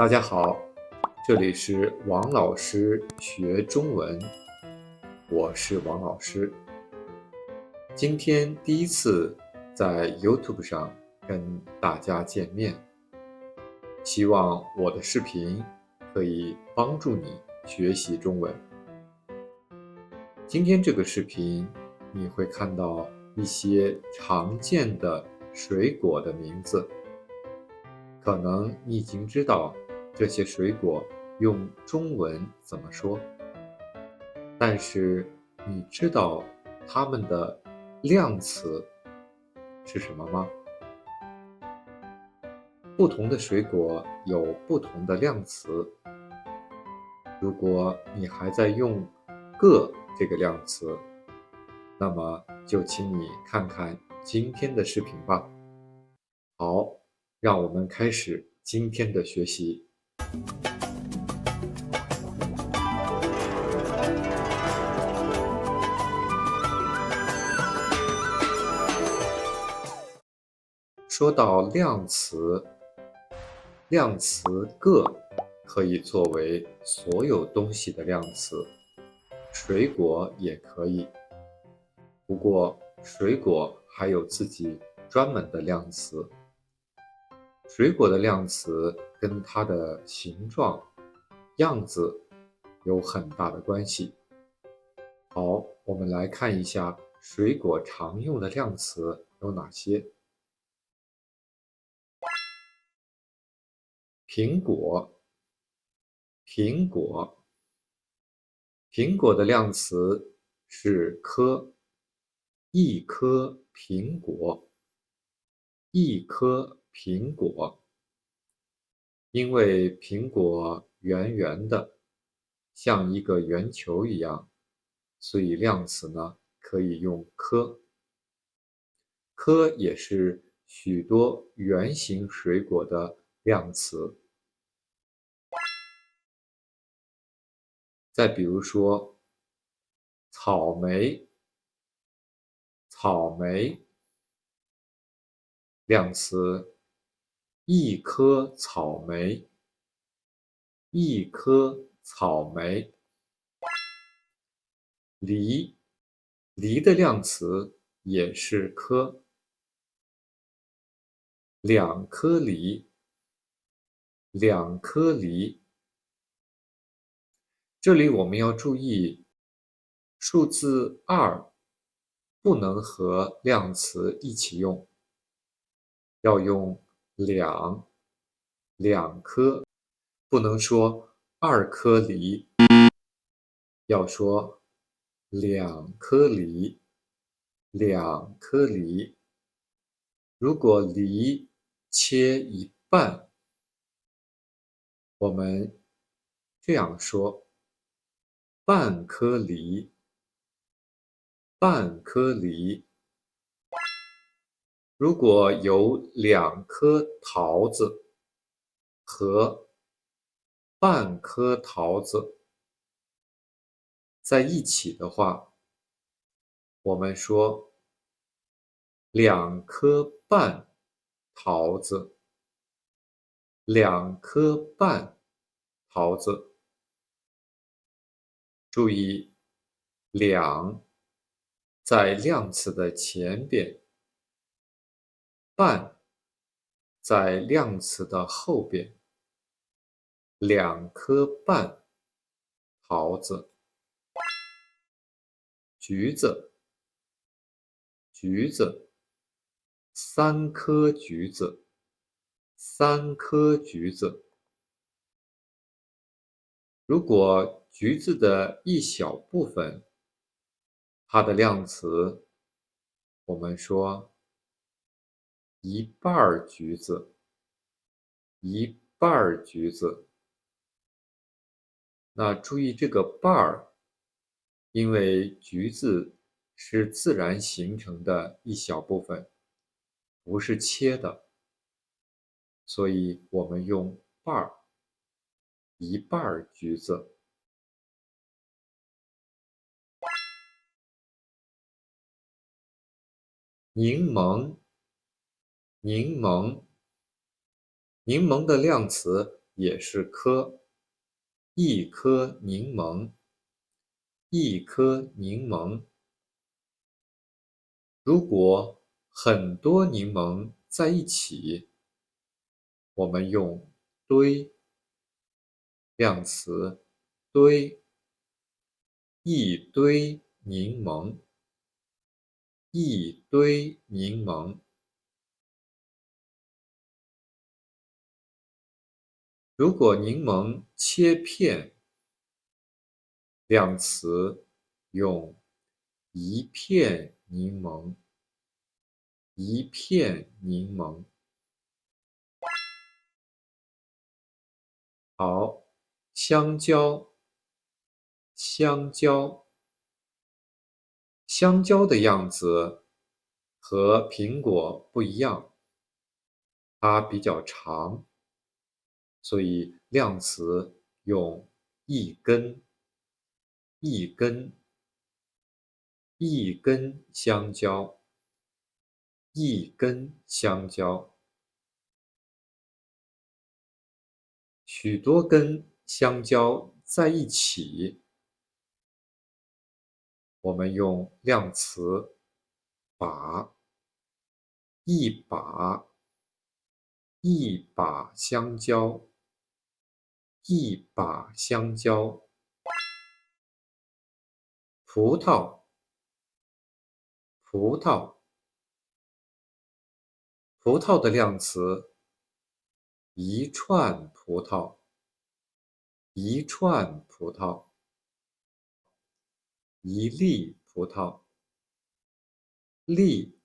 大家好，这里是王老师学中文，我是王老师。今天第一次在 YouTube 上跟大家见面，希望我的视频可以帮助你学习中文。今天这个视频你会看到一些常见的水果的名字，可能你已经知道这些水果用中文怎么说，但是你知道它们的量词是什么吗？不同的水果有不同的量词。如果你还在用个这个量词，那么就请你看看今天的视频吧。好，让我们开始今天的学习。说到量词，量词个可以作为所有东西的量词，水果也可以。不过，水果还有自己专门的量词。水果的量词跟它的形状、样子有很大的关系。好，我们来看一下水果常用的量词有哪些。苹果，苹果，苹果的量词是颗，一颗苹果，一颗苹果。因为苹果圆圆的，像一个圆球一样，所以量词呢可以用颗。颗也是许多圆形水果的量词。再比如说，草莓，草莓，量词，一颗草莓，一颗草莓。梨，梨的量词也是颗，两颗梨，两颗梨。这里我们要注意，数字2不能和量词一起用，要用两，两颗，不能说2颗梨，要说两颗梨，两颗梨。如果梨切一半，我们这样说：半颗梨，半颗梨。如果有2颗桃子和半颗桃子在一起的话，我们说2颗半桃子，2颗半桃子。注意，两在量词的前边，半在量词的后边。2颗半桃子。橘子，橘子，3颗橘子，3颗橘子。如果橘子的一小部分，它的量词，我们说一半橘子，一半橘子。那注意这个半儿，因为橘子是自然形成的一小部分，不是切的，所以我们用半儿，一半橘子。柠檬，柠檬，柠檬的量词也是颗，一颗柠檬，一颗柠檬。如果很多柠檬在一起，我们用堆量词堆，一堆柠檬，一堆柠檬。如果柠檬切片，量词用一片柠檬，一片柠檬。好，香蕉，香蕉，香蕉的样子和苹果不一样，它比较长，所以量词用一根，一根，一根香蕉，一根香蕉。许多根香蕉在一起，我们用量词把，一把，一把香蕉，一把香蕉。葡萄，葡萄，葡萄的量词一串葡萄，一串葡萄，一粒葡萄。粒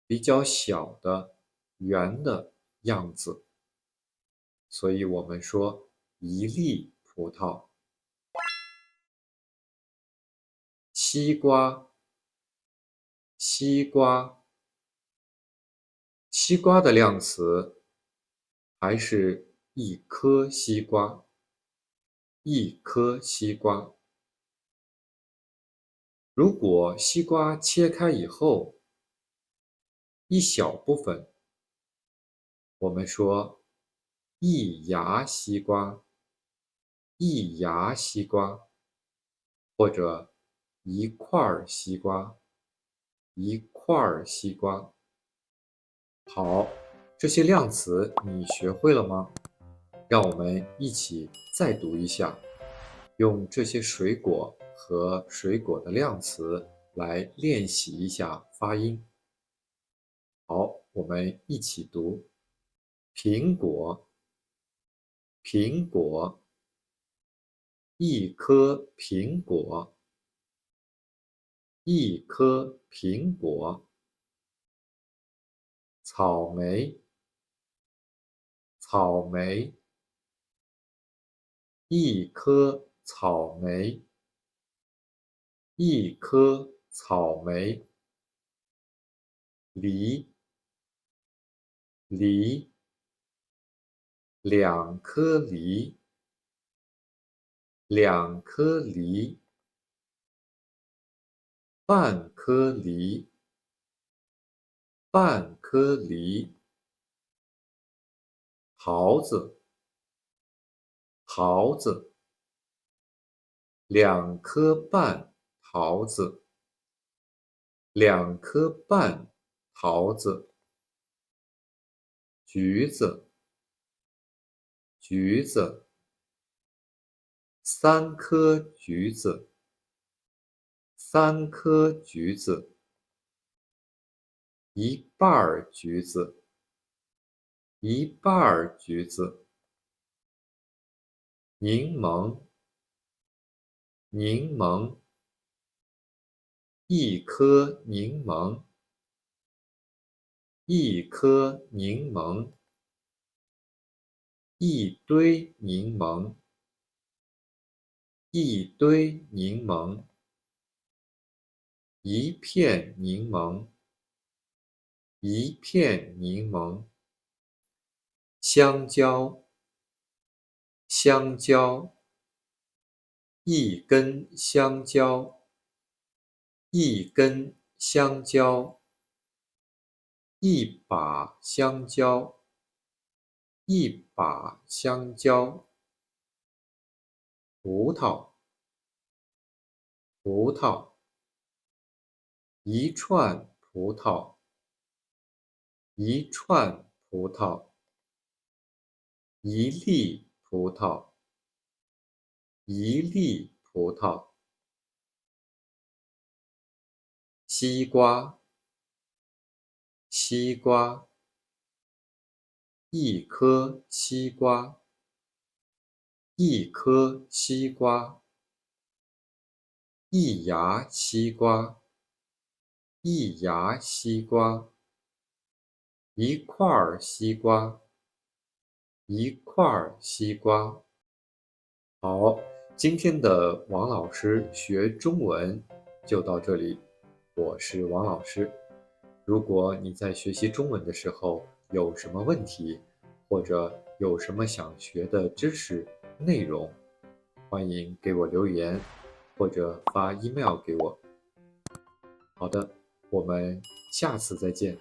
比较小的圆的样子，所以我们说一粒葡萄。西瓜，西瓜，西瓜的量词还是一颗西瓜，一颗西瓜。如果西瓜切开以后，一小部分，我们说一芽西瓜，一芽西瓜，或者一块儿西瓜，一块儿西瓜。好，这些量词你学会了吗？让我们一起再读一下，用这些水果和水果的量词来练习一下发音。好，我们一起读：苹果，苹果，一颗苹果，一颗苹果。草莓，草莓，一颗草莓，一颗草莓。梨，梨，两颗梨，两颗梨。半颗梨，半颗梨。桃子，桃子，两颗半桃子，两颗半桃子。橘子，橘子，三颗橘子，三颗橘子。一半儿橘子，一半儿橘子。柠檬，柠檬，一颗柠檬，一颗柠檬。一堆柠檬，一堆柠檬。一片柠檬，一片柠檬。香蕉，香蕉，一根香蕉，一根香蕉。一把香蕉，一把香蕉，葡萄，葡萄，一串葡萄，一串葡萄，一粒葡萄，一粒葡萄，西瓜，西瓜，一颗西瓜，一颗西瓜，一牙西瓜，一牙西瓜，一块儿西瓜，一块儿西瓜。好，今天的王老师学中文就到这里，我是王老师。如果你在学习中文的时候有什么问题，或者有什么想学的知识内容，欢迎给我留言，或者发 email 给我。好的，我们下次再见。